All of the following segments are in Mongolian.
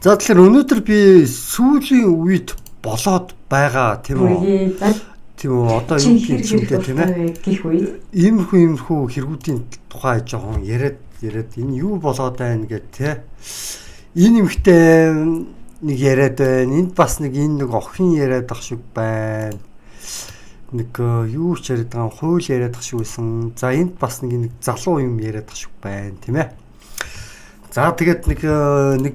За тэгэхээр өнөөдөр би сүүлийн үед болоод байгаа тийм үү? Тийм үү. Одоо юу гэх юмтэй тийм ээ? Гэх үед Иймэрхүү хэрэгүүдийн тухай жоохон яриад энэ юу болоод байна гэд тий. Энэ юмхтэй нэг яриад байна. Энд бас нэг охин яриад ах шиг байна. Нэг юу ч яриад байгаа хууль яриад ах шиг байсан. За энд бас нэг залуу юм яриад ах шиг байна тийм ээ. За тэгээд нэг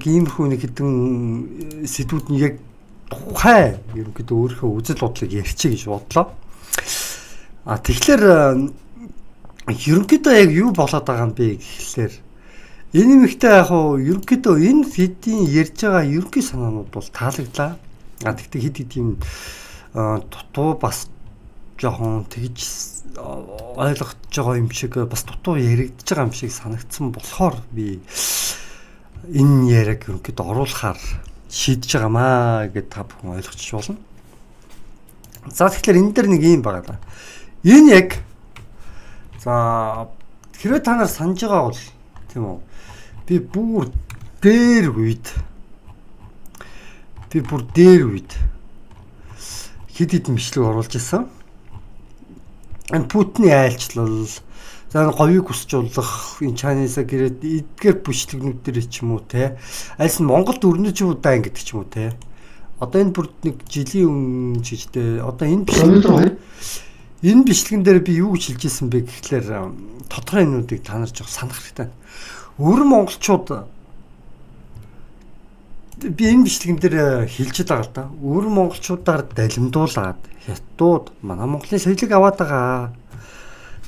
иймэрхүү нэг хэдэн сэдвүүд нь яг тухай ерөнхийдөө өөрийнхөө үзэл бодлыг ярьчих гэж бодлоо. Тэгэхээр ерөнхийдөө яг юу болоод байгаа юм бэ гэхлээр энэ юмхтэй яг хуу ерөнхийдөө энэ хэдийн ярьж байгаа ерөнхий санаанууд бол таалагдлаа. Тэгтээ хэд юм дутуу бас жоохон тэгж ойлгож байгаа юм шиг бас дутуу яригдж байгаа юм шиг санагдсан болохоор би энэ яриаг ерөнхийдөө оруулахаар шийдэж байгаамаа гэдээ та бүхэн ойлгочих болно. За тэгэхээр энэ дэр нэг юм байгаа да. Энэ яг за хэрвээ та нар санаж байгаа бол тийм үү. Би бүр дээр үед хэд хэдэн бичлэг оруулж ирсэн. Энэ Путины айлчлал, за говийг хүсчулах, энэ Чайнасаа гэрээд эдгээр бичлэгнүүд дээр ч юм уу те. Альс нь Монголд өрнөж удаан гэдэг ч юм уу те. Одоо энэ бүр нэг жилийн өмнө жижигтэй. Одоо энэ бичлэгэн дээр би юу гэж хэлж ирсэн бэ гэхлээр тодорхой юмнуудыг та нар жоох санах хэрэгтэй. Өрн монголчууд би энэ бичлэгэн дээр хэлж байгаа л да. Өрн монголчуудаар далимдуулаад хятадууд манай Монголын соёлыг аваад байгаа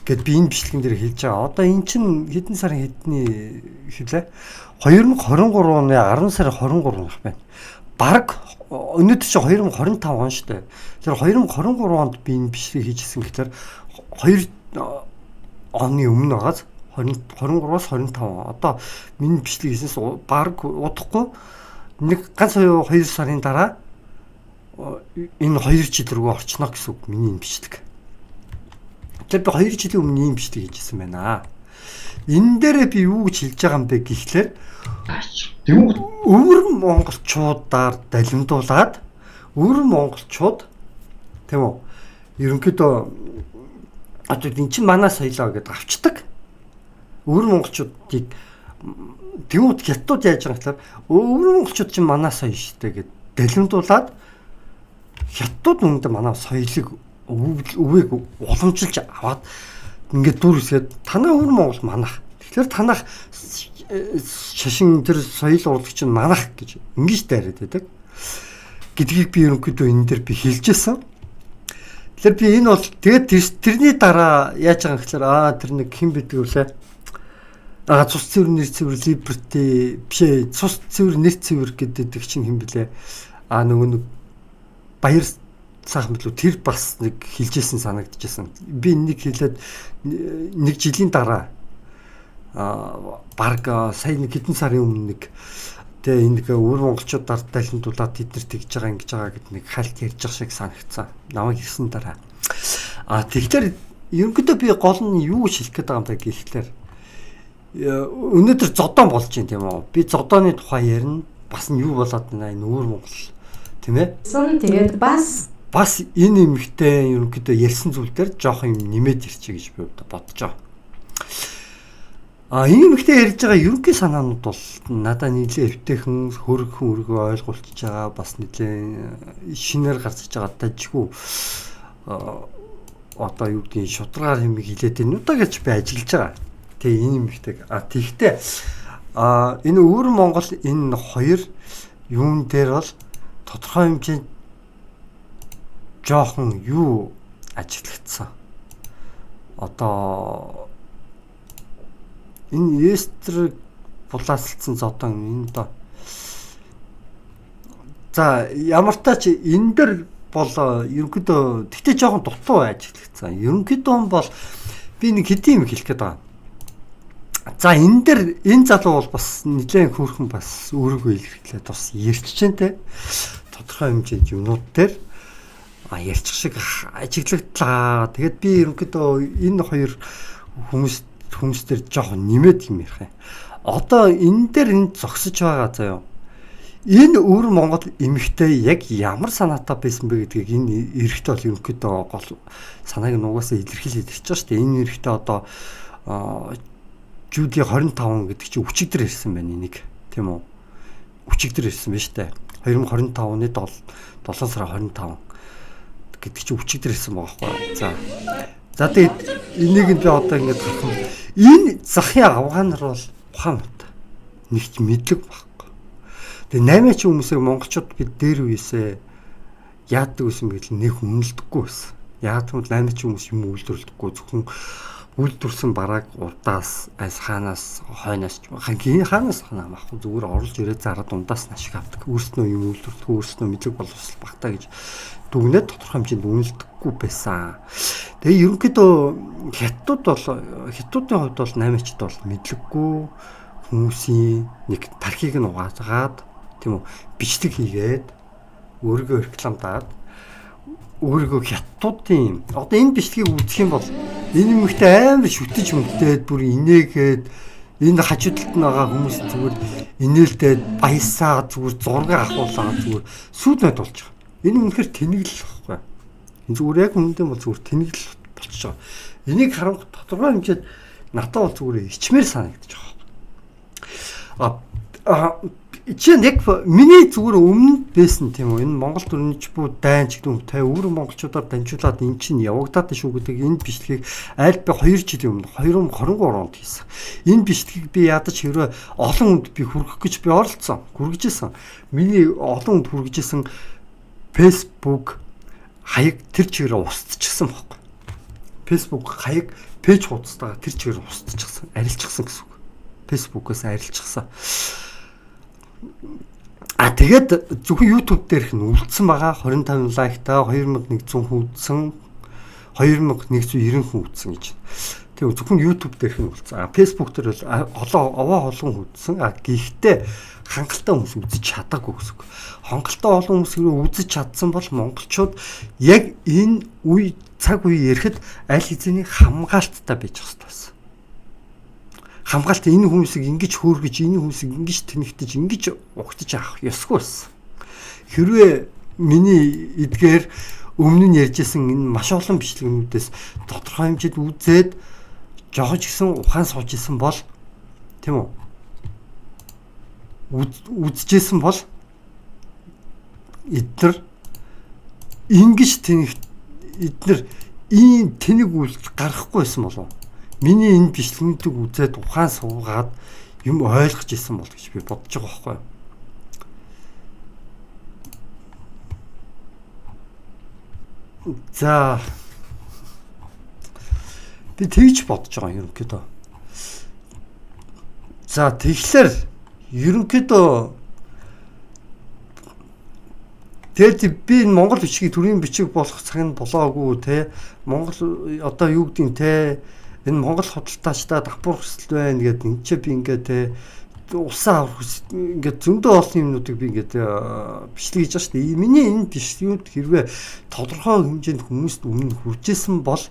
гэд би энэ бичлэгэн дээр хэлж байгаа. Одоо эн чинь хэдэн сарын хэдний хэлээ? 2023 оны 10 сарын 23 нах байна. Бараг өнөөдөр чи 2025 он шүү дээ. Тэр 2023 онд би энэ бичлэг хийжсэн гэхээр 2 оны өмнө байгаас 23-аас 25 он. Одоо миний бичлэг хийснээс бараг удахгүй нэг ганц 2 сарын дараа энэ 2 жил рүү орчно гэсэн үг миний энэ бичлэг. Тэр би 2 жилийн өмнө ийм бичлэг хийжсэн байна. Энэ дээр би юу гэж хэлж байгаа юм бэ гэхлээр өвөр монголчуудаар далимдуулаад өвөр монголчууд тийм үү ерөнхийдөө одоо энэ чинь манай соёлоо гэдээ авчдаг. Өвөр монголчуудыг тэгвэл хятадууд яаж байгаа гэхээр өвөр монголчууд чинь манай соёл шүү дээ гэд далимдуулаад хятадууд үүндээ манай соёлыг өвөг уламжилж аваад ингээд дүр үсгээд танаа өвөр монгол манах. Тэгэхээр танах шашин тэр соёл урлагч нь манах гэж ингэж дайраад байдаг. Гэдгийг би ерөнхийдөө энэ дээр би хэлжсэн. Тэгэхээр би энэ бол тэгээд тэрний дараа яаж байгаа гэхээр тэр нэг хэн бидэг вүлээ? Цус цэвэр нэр цэвэр либерти бишээ цус цэвэр нэр цэвэр гэдэг чинь хэн блэ? Нөгөө нэг баяр цаахан билүү тэр бас нэг хэлжсэн санагдчихсан. Би нэг хэлээд нэг жилийн дараа баг сая нэг хэдэн сарын өмнө нэг тэгээ энэ өвөр монголчуудаар далимдуулаад тэд нар тэгж байгаа ингэж байгаа гэд нэг хальт ярьж байгаа шиг санагдсан. Намайг ирсэн дараа. Тэгэхээр ерөнхийдөө би гол нь юу хэлэх гээд байгаа юм бэ гэхлээр өнөөдөр зодон болж байна тийм үү? Би зодооны тухай ярина. Бас нь юу болоод байна энэ өвөр монгол тийм ээ? Тэгээд бас энэ юмхтэй ерөнхийдөө ярьсан зүйл дээр жоох юм нэмээд ирчээ гэж би бодож байгаа. Энэ юмхтэй ярьж байгаа ерөнхий санаанууд бол надад нийлээ эвтэйхэн хөргөө ойлгуулж байгаа бас нийлээ шинээр гарч байгаа дажгүй одоо юу гэдгийг шударгаар юм хилээд энэ удаа гэж би ажиллаж байгаа. Тэгээ энэ юмхтэй тэгтээ энэ өвөр Монгол энэ хоёр юун дээр бол тодорхой хэмжээнд жоохон юу ажиглагдсан. Одоо энэ эстер булаасалцсан зодон энэ доо. За ямар тач энэ дэр бол ерөнхийдөө тэгтээ жоохон дутуу ажиглагдсан. Ерөнхийдөө бол би нэг хэдийн юм хэлэх гээд байгаа. За энэ дэр энэ залуу бол бас нэлээд хөөрхөн бас өөрийгөө илэрхийлээд бас ярьчжээ. Тодорхой хэмжээнд юмнууд дээр ярьчих шиг ажиглагдлаа. Тэгээд би ерөнхийдөө энэ хоёр хүмүүстэр жоохон нэмээд юм ярих юм. Одоо энэ дээр энд зогсож байгаа заяа. Энэ өвөр Монгол эмэгтэй яг ямар санаатай байсан бэ гэдгийг энэ эрэгтэй бол ерөнхийдөө гол санааг нь угаасаа илэрхийлээд ирж байгаа шүү дээ. Энэ эрэгтэй одоо Жули 25 гэдэг чинь өчигдөр ирсэн байна энийг. Тийм үү? Өчигдөр ирсэн байна шүү дээ. 2025 оны 7 сарын 25 гэдэг чинь өчигдөр ирсэн байгаа байхгүй. За тэгээд энийг би одоо ингэж харах юм. Энэ захын авгаанар бол ухаан мат. Нэгч мэдлэг байхгүй. Тэгээ 8 ч хүмүүсийг монголчууд бид дээр үесээ яадаг гэсэн мэт нэг үнэлдэггүй байсан. Яадаг нь 8 ч хүмүүс юм үйлдвэрлэдэггүй зөвхөн үйлдвэрсэн барааг урдаас хаанаас хойноос хаанаас хамаахгүй зүгээр оруулж ирээд зарад дундаас ашиг авдаг. Өөрснөө юм үйлдвэрлэх, өөрснөө мэдлэг боловсрол багтаа гэж дүгнээд тодорхой хэмжээнд үнэлдэггүй байсан. Тэгээ ерөнхийдөө хятадуудын хувьд бол 8-чд бол мэдлэггүй хүмүүсийн нэг тархийг нь угаагаад тийм үү бичлэг хийгээд өөрийгөө рекламдаад өөрийгөө хятадуудын одоо энэ бичлэгийг үзэх юм бол энэ юмхтэй амар шүтэж мөнтээд бүр инээгээд энэ хажуудалд нь байгаа хүмүүс зүгээр инээлдээд баясаа зүгээр зураг авахуулаад зүгээр сүйднэд болж байгаа. Энэ үнэхээр тэнэглэл байхгүй. Энэ зүгээр яг үнэндээ бол зүгээр тэнэглэл болчихж байгаа. Энийг харангуй тодорхой хэмжээд надад бол зүгээр ичмээр санагдаж байгаа. Чи яг миний зүгээр өмнө байсан тийм үү? Энэ Монгол төрнөж бүү дайн ч гэдэг юм те өвөр монголчуудаар дамжуулаад эн чинь явагдаад шүү гэдэг энэ бичлэгийг аль би 2 жилийн өмнө 2023 онд хийсэн. Энэ бичлэгийг би ядаж хэрвээ олон хүнд би хүргэх гэж би оролцсон. Хүргэжсэн. Миний олон хүнд хүргэжсэн Facebook хаяг тэр чигээр устчихсан байхгүй. Facebook хаяг пэйж хуудастайгаа тэр чигээр устчихсан, арилчихсан гэсэн үг. Facebook-аас арилчихсан. Тэгээд зөвхөн YouTube дээрх нь үлдсэн байгаа 25 лайктай 2100 хүн үзсэн 2190 хүн үзсэн гэж. Тэгээ зөвхөн YouTube дээрх нь үлдсэн. Facebook дээр бол олон хүн үзсэн. Гэхдээ хангалттай хүмүүс үзэж чадаагүй гэсэн үг. Хангалттай олон хүмүүс үзэж чадсан бол монголчууд яг энэ цаг үе ирэхэд аль хэзээний хамгаалттай байж хэвээр байсан. Хамгаалт энэ хүмүүсийг ингэж хөөргөж, энэ хүмүүсийг ингэж тэнэгтэж, ингэж угтаж авах ёсгүй байсан. Хэрвээ миний эдгээр өмнө нь ярьжсэн энэ маш олон бичлэгнүүдээс тодорхой хэмжээд үзээд жоож гисэн ухаан сууж исэн бол тийм үү? Үзчихсэн бол эдгээр ингэж эдгээр ийм тэнэг үйлдэл гаргахгүйсэн болов. Миний энэ бичлэгүүдийг үзээд ухаан суугаад юм ойлгож исэн бол гэж би бодож байгаа байхгүй. За би тэгж бодож байгаа юм ерөнхийдөө. За тэгэхээр ерөнхийдөө тэгээд би Монгол бичгийг төрийн бичиг болох цаг нь болоогүй те. Монгол одоо юу гэдгийг те энэ Монгол худалдаачдаа давхар хүсэл байна гэдэг энэ ч би ингээд те усаа авах ингээд зөндөө олон юмнуудыг би ингээд бичлэг хийж байгаа шүү дээ. Миний энэ бичлэгүүд хэрвээ тодорхой хэмжээнд хүмүүст өмнө хүрчээсэн бол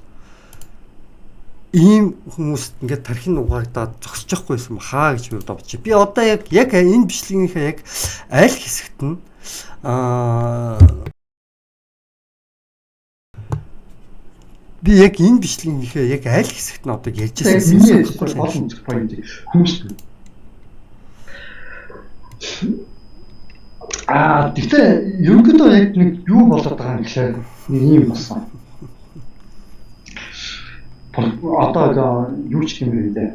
ийм хүмүүст ингээд тархин угаагдаад зогсчихгүйсэн хаа гэж би бодож байна. Би одоо яг энэ бичлэгийнхээ яг аль хэсэгт нь би яг энэ бичлэгийнхээ яг аль хэсэгт нь одоо ярьж байсан гол үзэх point хүмүүс. Тэгтээ ерөнхийдөө яг нэг юу болоод байгаа юм гэхээр нэг юм болсон. Одоо юу ч юм бэ дээ.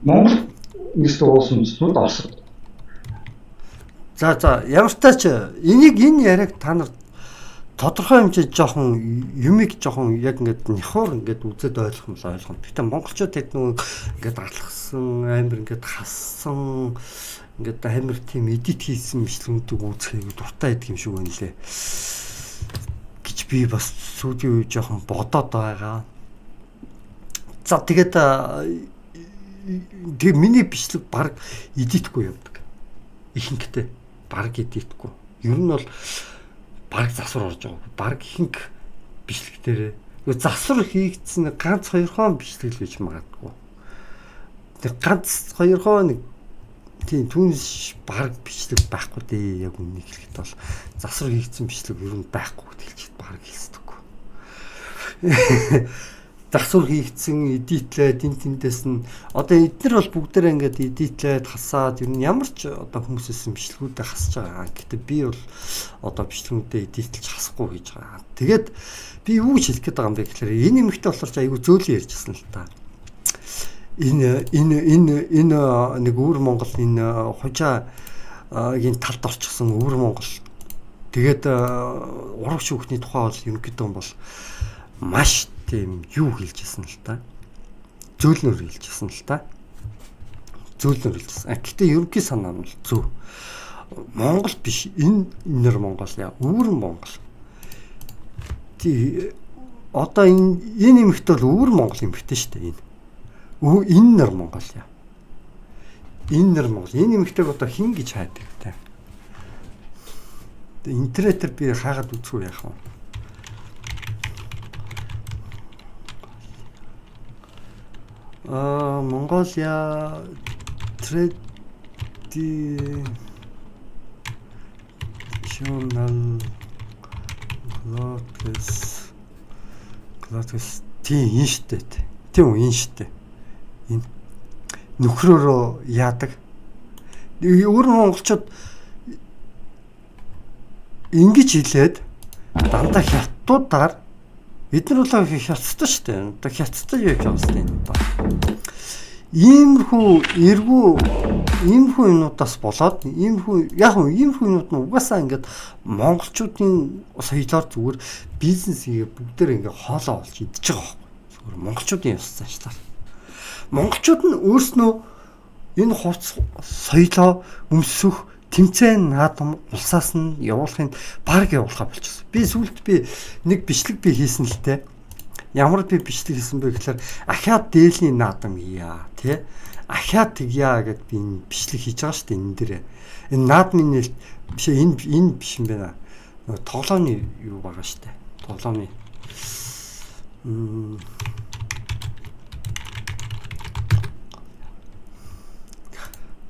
Монгол нэгэн уусан зүйл осод. За ямар ч тач энэ яриаг та нар тодорхой хэмжээд жоохон юмыг жоохон яг ингээд нихур ингээд үзээд ойлгох юм л ойлгоно. Гэхдээ монголчууд тэд нөгөө ингээд алхсан, амар ингээд хассан, ингээд амар тийм эдит хийсэн бичлэгүүдийг үзэхийг дуртай байдаг юм шиг байна лээ. Гэж би бас сүүлийн үе жоохон бодоод байгаа. За тэгээд миний бичлэг баг эдитгүй явдаг. Ихэнхдээ баг эдитгүй. Ер нь бол баг засвар орж байгаа. Баг ихэнх бичлэг дээр засвар хийгдсэн ганц 2 хон бичлэг л гэж магадгүй. Тэг ганц 2 хон Тийм түүнээс баг бичлэг байхгүй дээ. Яг үнийг хэлэхэд бол засвар хийгдсэн бичлэг ер нь байхгүй гэж хэлчихэд баг хэлсдэггүй. Засвар хийгдсэн эдитлээд тэндээс нь одоо эдгээр бол бүгдээрээ ингээд эдитлээд хасаад ер нь ямар ч одоо хүмүүсээс бичлэгүүдээ хасж байгаа. Гэтэ би бол одоо бичлэгүүдээ эдитлж хасахгүй гэж байгаа. Тэгээд би юу гэж хэлэх гээд байгаа юм бэ гэхээр энэ эмэгтэй болохоор айгүй зөөлөн ярьжсэн л та. Энэ нэг өвөр Монгол энэ хужаагийн талд орчихсон өвөр Монгол. Тэгээд урагш хүүхний тухай бол ерөнхийдөө бол маш тийм юу хэлжсэн л та. Зөөлнөр хэлжсэн л та. Зөөлнөр хэлжсэн. Гэхдээ ерөнхий санаа нь бол зөв. Монгол биш энэ нэр Монгол яа өвөр Монгол. Тий одоо энэ эмэгтэй бол өвөр Монгол эмэгтэй шүү дээ энэ. Энэ нэр Монгол яа. Энэ нэр Монгол. Энэ эмэгтэйг одоо хин гэж хайдаг те. Интернетээр би хаагаад үзгүй яах вэ? Mongolia traditional clothes тийм энэ штэ. Тийм үү энэ штэ. Энэ нөхрөөрөө яадаг. Өөр монголчууд ингэж хэлээд дандаа хятадуудаар бид нар бол хятадтай шүү дээ. Одоо хятадтай юу гэж байна энэ одоо. Иймэрхүү юмнуудаас болоод иймэрхүү юмнууд нь угаасаа ингээд монголчуудын соёлоор зүгээр бизнес хийгээ бүгдээр ингээд хоолоо олж идэж байгаа байхгүй. Зүгээр монголчуудын ёс заншлаар. Монголчууд нь өөрснөө энэ хувцс соёлоо өмсөх тэмцээн наадам улсаас нь явуулахын баг явуулахаа болчихсон. Би сүүлд нэг бичлэг хийсэн л те. Ямар би бичлэг хийсэн бэ гэхээр ахиад дээлийн наадам хийя тий. Ахиад тэгья гэд би энэ бичлэг хийж байгаа шүү дээ энэ дээр. Энэ наадмын нэлт биш энэ биш юм байна. Нөгөө тоглооны юу байгаа шүү дээ. Тоглооны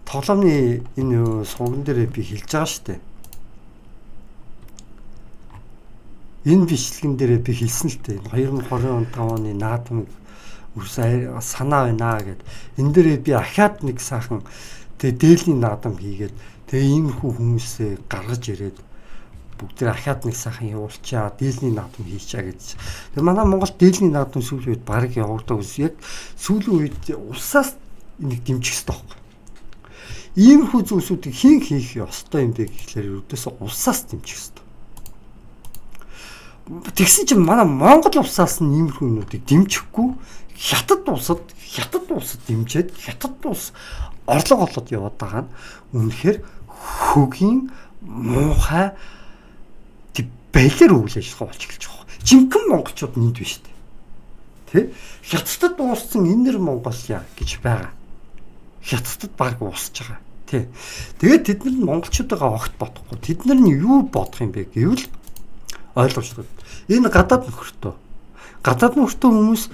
тоглоомны энэ сувган дээр би хэлж байгаа шүү дээ. Энэ бичлэгэн дээр би хэлсэн л дээ. 2025 оны наадмыг үрсээ санаа байна гэд. Энэ дээр би ахаад нэг сайхан тэгээ дээлний наадам хийгээд тэгээ иймэрхүү хүмүүсээ гаргаж ирээд бүгд ахаад нэг сайхан явуулчаа дээлний наадам хийчаа гэж. Тэгээ манай Монгол дээлний наадам сүүлийн үед баг явагдав ус яг сүүлийн үед улсаас нэг дэмжих хэрэгтэй байхгүй. Иймэрхүү зүйлсүүдийг хийх ёстой юм бэ гэхлээр ердөөсөө улсаас дэмжих хэрэгтэй. Тэгсэн чинь манай Монгол улсаас нь иймэрхүү юмнуудыг дэмжихгүй хятад улсад дэмжиж хятад улс орлого олоод яваад байгаа нь үнэхээр хөгийн муухай балер үйл ажиллагаа болж эхэлж байгаа. Жинхэнэ монголчууд нэнд биш үү? Тэ? Хятадд ууссан энэ нэр Монголиа гэж байгаа. Хятадд баг уусч байгаа. Тэ. Тэгээд тэд нар монголчуудаа огт бодохгүй. Тэд нар нь юу бодох юм бэ гэвэл ойлгож байна. Энэ гадаад нөхөртөө хүмүүс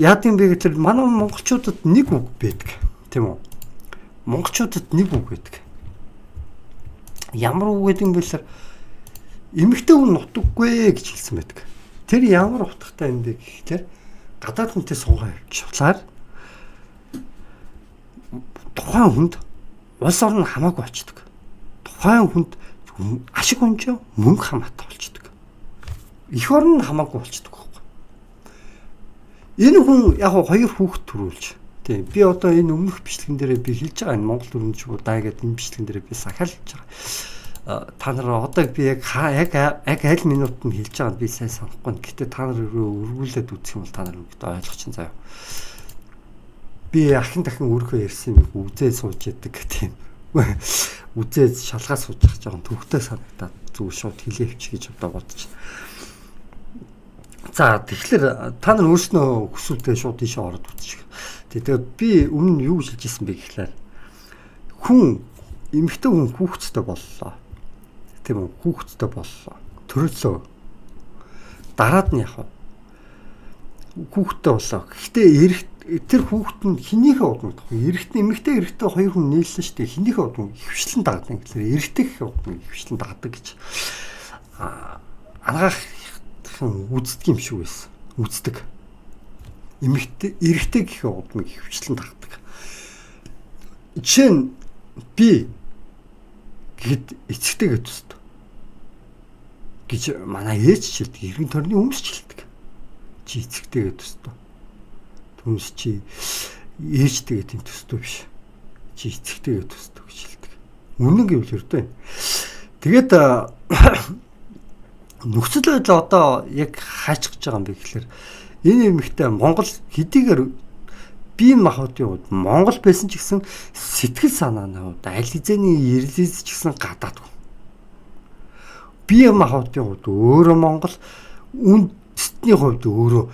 яад юм бэ гэхээр манай монголчуудад нэг үг байдаг. Тийм үү? Монголчуудад нэг үг байдаг. Ямар үг гэдэг юм бэ гэхээр эмэгтэй хүн нутаггүй гэж хэлсэн байдаг. Тэр ямар утгатай юм бэ гэхээр гадаад хүнтэй суугаа явуулаад тухайн хүнд улс орн хамаагүй болчдөг. Тухайн хүнд ашиг хонжоо мөнгө хамаатай болчдөг. Эх орн хамаагүй болчдөг байхгүй. Энэ хүн яг хоёр хүүхэд төрүүлж тийм би одоо энэ өмнөх бичлэгэн дээр би хэлж байгаа энэ Монгол өрнөжгүүдаа гэдэг энэ бичлэгэн дээр би сахиалж байгаа. Та нар одоо би яг аль минутанд хэлж байгааг би сайн санахгүй. Гэтэ та нар өргүүлээд үзэх юм бол та нар ойлгох чинь заяа. Би ахин дахин өөрхөө ярьсан юм үзээ сууж яадаг тийм. Үзээ шалгаа сууж байгаа төвхтэй санагдаад зүг шууд хэлээвч гэж одоо бодож. За тэгэхээр та нар өөрснөө хүсвэл шууд ийшээ ороод үзчих. Тэгээд би өмнө юу хэлж ирсэн бэ гэхлээр хүн эмэгтэй хүн хүүхэдтэй боллоо. Тийм үү? Хүүхэдтэй боллоо. Төрөлөө. Дараад нь яах вэ? Хүүхэдтэй боллоо. Гэхдээ тэр хүүхэд нь хинийхээ удмаг тахгүй. Эмэгтэй эрэгтэй хоёр хүн нийлсэн шүү дээ. Хинийхээ удмаг хөвшлэн даадаг. Тэгэхээр эрэгтэйхээ удмаг хөвшлэн даадаг гэж ангаах үздэг юм шиг байсан. Үздэг. Эрэгтэй гэхээ удмаг хөвчлэн даадаг. Жишээ нь би гэд эцэгтэйгээ төсдөг гэж манай ээж ч хэлдэг. Иргэн тойрны өмнөс ч хэлдэг. Чи эцэгтэйгээ төсдөг. Түнс чи ээжтэйгээ тийм төсдөг биш. Чи эцэгтэйгээ төсдөг гэж хэлдэг. Үнэн гэвэл өрдөө. Тэгээд нөхцөл байдал одоо яг хаачих гэж байгаа юм бэ гэхээр энэ эмэгтэй Монгол хэдийгээр бие махбодын хувьд Монгол байсан ч гэсэн сэтгэл санааны хувьд аль хэзээний ирлээс ч гэсэн гадаадгүй. Бие махбодын хувьд өөрөө Монгол, үндэстний хувьд өөрөө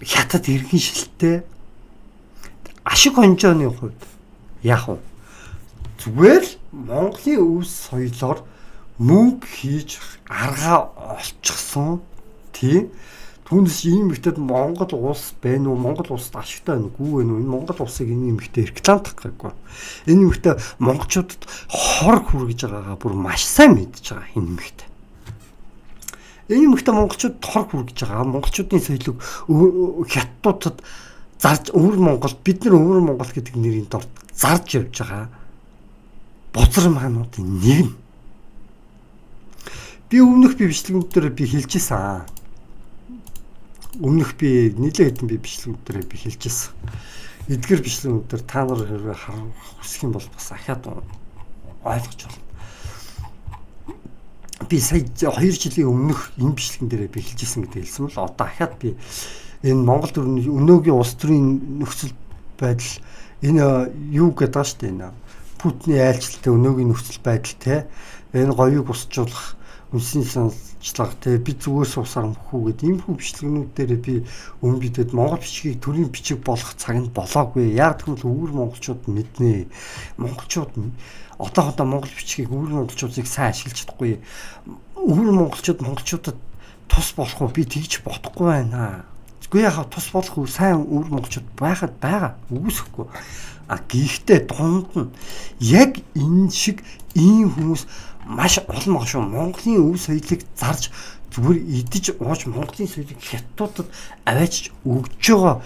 хятад иргэн шилтэй. Ашиг хонжооны хувьд яг уу зүгээр л Монголын өв соёлоор мөнгө хийж аргаа олчихсон тийм. Түүнээс ийм эмэгтэйд Монгол улс байна уу? Монгол улсад ашигтай байна уу? Энэ Монгол улсыг энэ эмэгтэй рекламдах гэхгүй. Энэ эмэгтэй монголчуудад хор хүргэж байгаагаа бүр маш сайн мэдж байгаа энэ эмэгтэй. Энэ эмэгтэй монголчуудад хор хүргэж байгаа. Монголчуудын соёлыг хятадуудад зарж өвөр Монгол, бид нар өвөр Монгол гэдэг нэрийн дор зарж явж байгаа. Бузар маануудын нэг. Би өмнөх бичлэгүүд дээр би хэлжсэн. Өмнөх би нэлээд хэдэн бичлэгүүд дээр би хэлжсэн. Эдгээр бичлэгүүд дээр та нар харах хүсэх юм бол бас ахаад ойлгож болно. Би сая 2 жилийн өмнөх энэ бичлэгэн дээр би хэлжсэн гэдэг хэлсэн бол одоо ахаад би энэ Монгол төрний өнөөгийн улс төрийн нөхцөл байдал энэ юу гэдэг байгаа шүү дээ энэ Путиний айлчлалтай өнөөгийн нөхцөл байдал те энэ гоёыг босчуулах үнсний саналчлага те би зүгээр суусаар мөхүү гэдэг ийм хүү бичлэгнүүд дээр би өмнө бидэд Монгол бичгийг төрийн бичиг болох цаг нь болоогүй. Яг тэгвэл өвөр монголчууд мэднэ. Монголчууд одоохондоо монгол бичгийг өвөр монголчуудыг сайн ашиглаж чадахгүй. Өвөр монголчуудад тус болох уу би тэгж бодохгүй байна. Үгүй яхаа тус болох уу сайн өвөр монголчууд байхад байгаа. Үгүйсэхгүй. Гэхдээ дунд нь яг энэ шиг ийм хүмүүс маш олон байгаа шүү. Монголын өв соёлыг зарж зүгээр идэж ууж Монголын соёлыг хятадуудад аваачиж өгж байгаа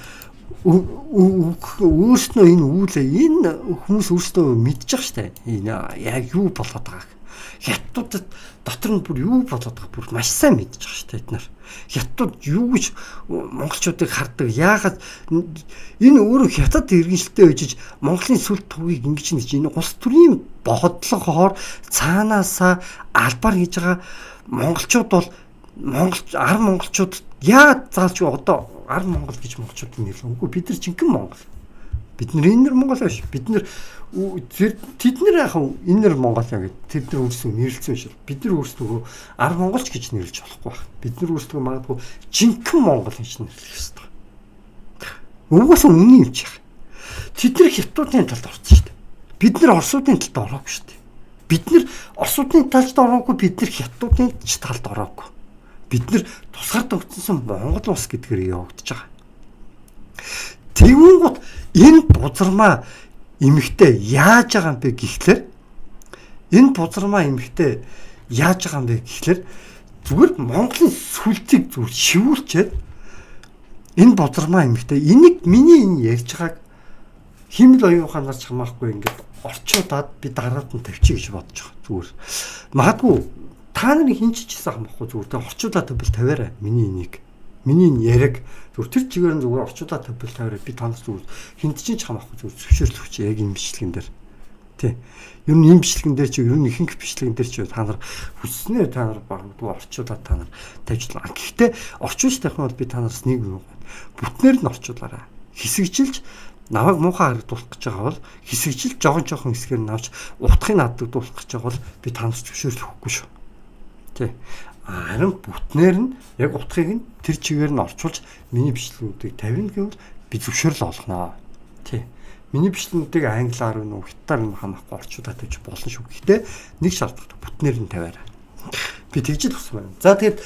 өөрснөө энэ үүлээ энэ хүмүүс өөрснөө мэдчих штэ. Энэ яг юу болоод байгааг. Хятадуудад дотор нь бүр юу болоод байгааг бүр маш сайн мэдчих штэ эднэр. Хятад юу гэж монголчуудыг хардаг. Яагаад энэ өөрөө хятад иргэншилтэй байж Монголын сүл тувыг ингэж нэг энэ улс төрийн бодлогоор цаанаасаа албаар хийж байгаа монголчууд бол ар монголчууд яа заалж одоо ар монгол гэж монголчуудын нэрлэв. Үгүй бид нар жинхэнэ монгол. Бид нар энэ монгол биш. Бид нар тэд нар яах вэ? Энэ монгол яа гэд тэд нар өөрсдөө нэрлэлсэн шүү. Бид нар өөрсдөө ар монголч гэж нэрлэж болохгүй байна. Бид нар өөрсдөө магадгүй жинхэнэ монгол гэж нэрлэх ёстой. Угсаа үнэн юм чих. Тэд нар хятадын талд орсон шүү. Бид нар орсуудын талд ороогүй шүү дээ. Бид нар орсуудын талд ороогүй, бид нар хятадын талд ороогүй. Бид нар тусгаар тогтсон Монгол улс гэдгээр явагдаж байгаа. Тэгвэл энэ бузармаа эмэгтэй яаж байгаа юм бэ гэхлээр энэ бузармаа эмэгтэй яаж байгаа юм бэ гэхлээр зүгээр Монголын сүлтийг зүгээр шивүүлчихэд энэ бузармаа эмэгтэй энийг миний энэ ярьж байгааг химэл оюун ухаанаар ч хамаахгүй ингээд орчуудаад би дараад нь тавьчих гэж бодож байгаа зүгээр. Магадгүй та нарын хинч ч гэсэн хамахгүй зүгээр тэ орчуудаад тавьбал тавиарай миний энийг. Миний энэ яриг зүгээр тэр чигээр нь зүгээр орчуулаад тавьбал тавиарай би танаас зүгээр хинт ч хамахгүй зүгээр зөвшөөрлөгч яг энэ бичлэгэн дээр. Тэ. Ер нь энэ бичлэгэн дээр чи ер нь ихэнх бичлэгэн дээр чи та нар хүснээр та нар багтгүй орчуулаад та нар тавьжлаа. Гэхдээ орчуулж тавих нь бол би та нараас нэг юм байна. Бүтнээр нь орчуулаарай. Хэсэгжилж намайг муухай харагдуулах гэж байгаа бол хэсэгжилж жоохон хэсгээр нь авч утгыг наддуулах гэж байгаа бол би танаас зөвшөөрөл өгөхгүй шүү. Тэ. Харин бүтнээр нь яг утгыг нь тэр чигээр нь орчуулж миний бичлэгүүдийг тавина гэвэл би зөвшөөрөл олгоно. Тий. Миний бичлэгүүдийг англиар нь хятадаар нь хамаахгүй орчуулаад тавьж болно шүү. Гэхдээ нэг шаардлагатай бүтнээр нь тавиарай. Би тэгж л болсон байна. За тэгээд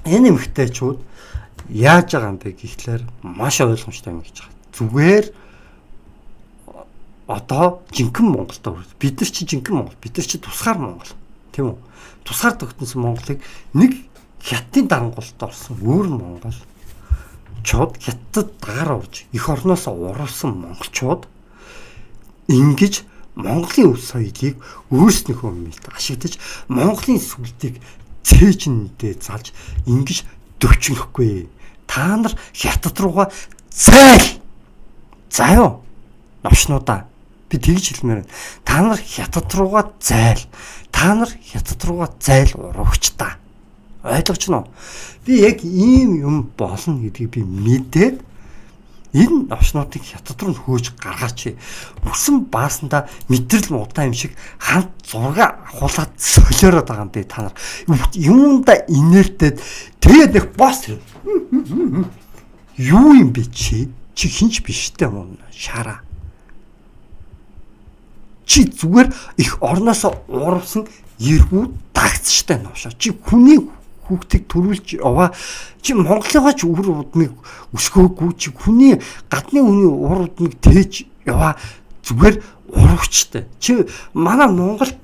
энэ эмэгтэйчүүд Яаж байгаа юм бэ гэхлээр маш ойлгомжтой юм гэж байгаа. Зүгээр одоо жинхэнэ Монголд бид нар чи жинхэнэ Монгол, бид нар чи тусгаар Монгол. Тийм үү? Тусгаар тогтносон Монголыг нэг хятадын дарангуулалт орсон өөр Монгол чууд хятад дагаар орж эх орноосоо уруулсан монголчууд ингэж Монголын өв соёлыг өөрснийхөө мэлд ашиглаж Монголын сүлдийг цээжиндээ залж ингэж дөвчнөхгүй. Та нар хятад руугаа зайл. Заяа. Новшнуудаа би тэгж хэлмээр байна. Та нар хятад руугаа зайл. Та нар хятад руугаа зайл урагч та. Ойлгож байна уу? Би яг ийм юм болно гэдгийг би мэдээд энэ новшнуудыг хятад руу хөөж гаргаач. Бүсэн баасандаа мэдрэл муутай юм шиг хамт зураг авахулаад солиороод байгаа юм бэ та нар. Юунда инээртэд тэгээд их бос юу юм бэ чи? Чи хинч биштэй юм шара. Чи зүгээр их орноосоо уурсан эргүү дагцчтай новшоо. Чи хүний хүүхдийг төрүүлж яваа. Чи Монголынхаа ч үр удмыг өсгөөгүй. Чи хүний гадны хүний ур удмыг тээж яваа. Зүгээр урагчтай. Чи манай Монголд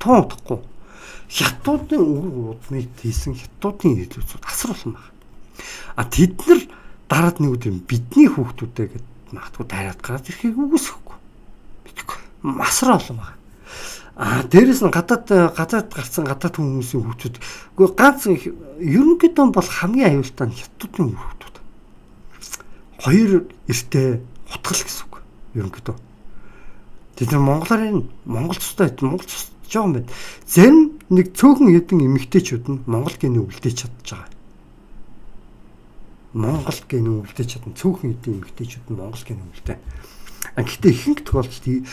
тоодохгүй. Хятадын үр удмыг тээсэн хятадын хэлүүцүүд асар олон байна. А тэд нар дараад нэг өдөр бидний хүүхдүүдээ гэд магадгүй дайраад гараад ирэхийг үгүйсэхгүй. Масар олон байна. Дээрээс нь гадаад гарсан гадаад хүмүүсийн хүүхдүүд үгүй ганц ерөнхийдөө бол хамгийн аюултай нь хятадын хүүхдүүд. Хоёр эртээ хутгал гэсэн үг. Ерөнхийдөө. Тэд нар монголчуудаа монголч жоо юм байна. Зарим нэг цөөхөн хэдэн эмэгтэйчүүд нь монгол гений үлдээж чадж байгаа. Монгол гений үлдээж чадсан цөөхөн хэдэн эмэгтэйчүүд нь монгол гений үлдээ. Гэхдээ ихэнх тохиолдолд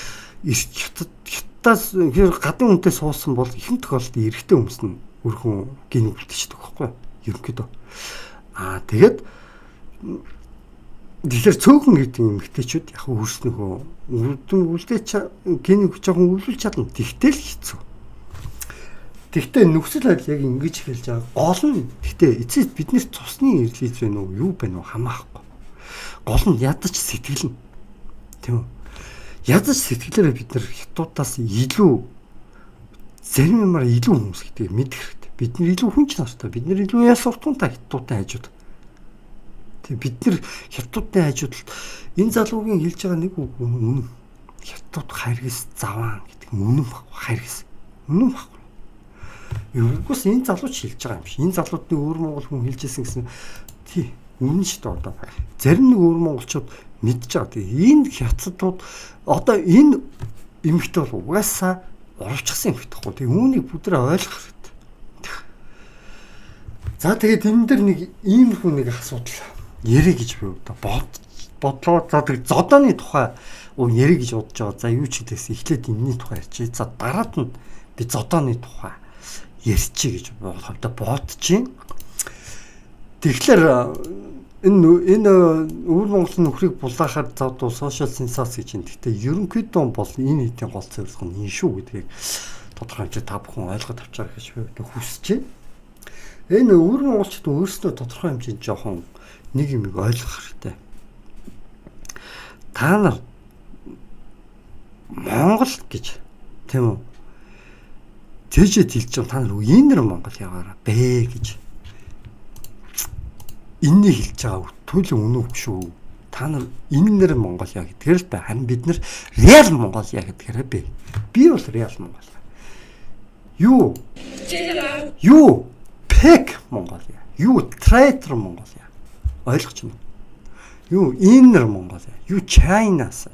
хятадаас гадны үнэтэй суусан бол ихэнх тохиолдолд эрэгтэй хүмүүс нь өрхөн гений үлдээчдэг байхгүй ерөнхийдөө. Тэгээд тэгэхээр цөөхөн хэдэн эмэгтэйчүүд яг өөрснөөхөө үрдэн үлдээч гений жоохон өвлүүлж чадна. Тэгтэл хэцүү. Тэгтээ нөхцөл байдал яг ингэж хэлж байгаа. Гол нь тэгтээ эцэст биднээс цусны ирлийз байна уу, юу байна уу хамаахгүй. Гол нь ядаж сэтгэл нь. Тийм үү? Ядаж сэтгэлээрээ бид нар хятадаас илүү зарим юмараа илүү хүмүүс гэдгийг мэдэх хэрэгтэй. Бид нар илүү хүнч нартай, бид нар илүү яс уртунтай хятадтай хажууд. Тэгээ бид нар хятадтай хажуудалд энэ залуугийн хэлж байгаа нэг үг үнэн. Хятад хайргас заваан гэдэг үнэн баг хайргас. Үнэн баг. Юугаас энэ залууч хэлж байгаа юм шиг. Энэ залуудны өөр монгол хүн хэлжсэн гэсэн тий үнэн шүү дээ одоо. Зарим нэг өөр монголчууд мэдж байгаа. Тэгээ энэ хятадууд одоо энэ эмэгтэй бол угаасаа урвчсан эмэгтэй байхгүй. Тэгээ үүнийг бүдрээ ойлгох хэрэгтэй. За тэгээд энэ дэр нэг иймэрхүү нэг асуудал ярэ гэж би одоо бодлоо. За тэгээд зодооны тухай ярэ гэж бодож байгаа. За юу ч гэдэгс эхлээд энэний тухай ярьчих. За дараад нь би зодооны тухай ярьчих гэж бодож байна. Тэгэхээр энэ өвөр Монголын нөхрийг булаахаар завдуу сошиал сенсац гэж юм. Гэхдээ ерөнхийдөө бол энэ хэдийн гол зорилго нь энэ шүү гэдгийг тодорхой хэмжээ та бүхэн ойлгоод авчаар гэж би хүсэж байна. Энэ өвөр монголчууд өөрсдөө тодорхой хэмжээнд жоохон нэг юм ойлгох хэрэгтэй. Та нар Монгол гэж тийм үү? Тэжээд хэлж байгаа та нар энэ Монгол яваараа бэ гэж. Энэний хэлж байгаа төлөө үнэн үг шүү. Та нар энэ Монгол яа гэдгээр л бай. Харин бид нар реал Монгол яа гэдгээр бай. Би бол реал Монгол. Юу пек Монгол яа. Юу трайтер Монгол яа. Ойлгож байна. Юу иннер Монгол яа. Юу Чайнаас.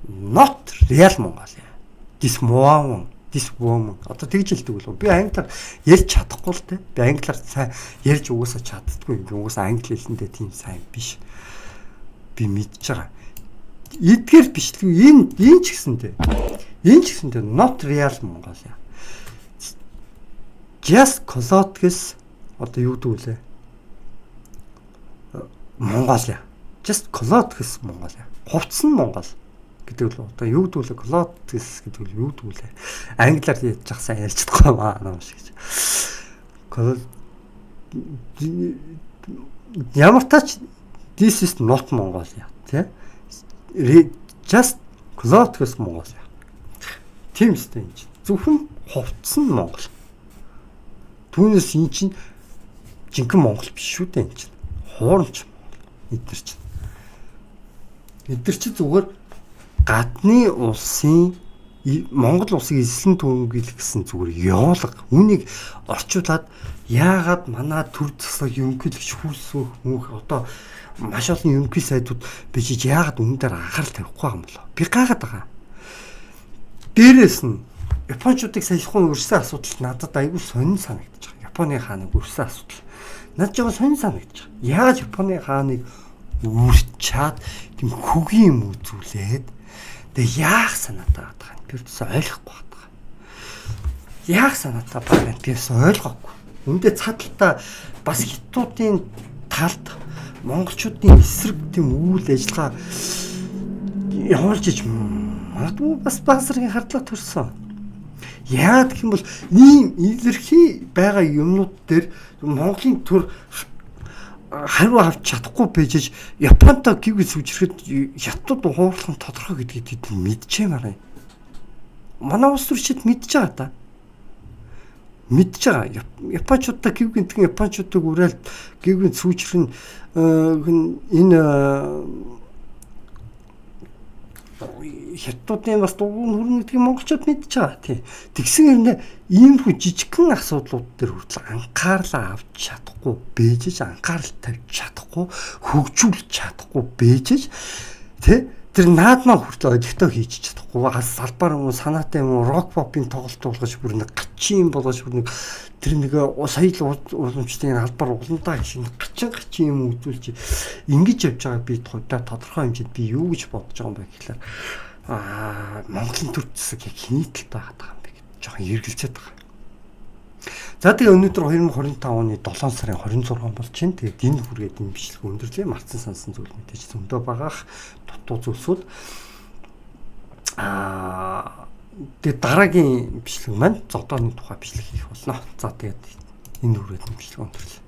Not real Монгол яа. This woman. Одоо тэгж хэлдэг болов. Би англиар ярьж чадахгүй л те. Би англиар сайн ярьж угаасаа чаддаггүй. Би угаасаа англи хэлэндээ тийм сайн биш. Би мэдж байгаа. Эдгээр бичлэг энэ ч гэсэндээ. Энэ ч гэсэндээ not real Монгол яа. Just Colotges одоо юу дүүлээ? Монгол яа. Just Colotges Монгол яа. Хувцсан Монгол гэдэг л одоо юу дүүлээ Colotges гэдэг нь юу дүүлээ. Англиар ярьж сайн ярьж чадахгүй маа нам шиг. Ямар тач this is not Mongolia тий. Just clothes Mongolia. Тийм үстэй энэ чинь. Зөвхөн хувцсан Монгол. Түүнээс эн чинь жинхэнэ Монгол биш шүү дээ энэ чинь. Хуурамч Монгол. Эдгээр чинь зүгээр гадны улсын Монгол улсыг эзлэн төвлөх гэсэн зүгээр ёолго. Үүнийг орчуулад яагаад манай төр засаг ерөнхийлөгч хүсөх мөнх одоо маш олон ерөнхий сайдууд бижиж яагаад үүн дээр анхаарал тавихгүй юм болоо. Би гайхаад байгаа. Дээрээс нь Япончуудыг саяхан өрсөн асуудал надад айгүй сонин санагдаж байгаа. Японы хааныг өрсөн асуудал. Надад жоо сонин санагдаж байгаа. Яаж Японы хааныг үрчаад тийм хөгийн юм үзүүлээд тэгээ яах санаатай байгаа юм. Би ч ойлгохгүй байгаа. Яах санаатай байгаа юм. Би ч ойлгоогүй. Үндэ цааталтаа бас хятадуудын талд монголчуудын эсрэг тийм үйл ажиллагаа явуулж иж магадгүй бас баасрын хардлага төрсөн. Яагаад гэх юм бол ийм илэрхий байгаа юмнууд дээр Монголын төр хариу авч чадахгүй бижиж Японтой гівгэл сүжрэхэд хятад хуурлах нь тодорхой гэдгийг тэд мэдчихэмээр байна. Манай улс төрчид мэдж байгаа да. Мэдж байгаа. Япончуудтай гівгэнтхэн япончуудыг уриалд гівгэн сүжрэн энэ хятадын бас дугуун хүрнэ гэдгийг монголчууд мэдж байгаа тий. Тэгсэн хэрнээ иймэрхүү жижигхэн асуудлууд дээр хүртэл анхаарлаа авч чадахгүй бэжэж анхаарал тавьж чадахгүй хөгжүүлж чадахгүй бэжэж тий. Тэр наадмаа хүртэл ойлгохтой хийж чадахгүй салбар юм санаатай юм рок попын тоглолт болгож бүр нэг гачин болгож бүр нэг тэр нэг соёл уламжлалын албар уландаа шиг гачин юм үзүүлж ингэж явж байгаа би тодорхой хэмжээнд би юу гэж бодож байгаа юм бэ гэхээр Монголын төр засаг яг хэний талтай байгаа юм бэ гэж жоохон эргэлзээд байгаа. За тэгээ өнөөдөр 2025 оны 7 сарын 26 болж байна. Тэгээд энэ хүргээд энэ бичлэг өндөрлөө марцсан сансан зүйл мэдээж зөндөө багах дутуу зүйлсүүд тэгээд дараагийн бичлэг маань зодооны тухай бичлэг хийх болно. За тэгээд энэ хүрээд энэ бичлэг өндөрлөө.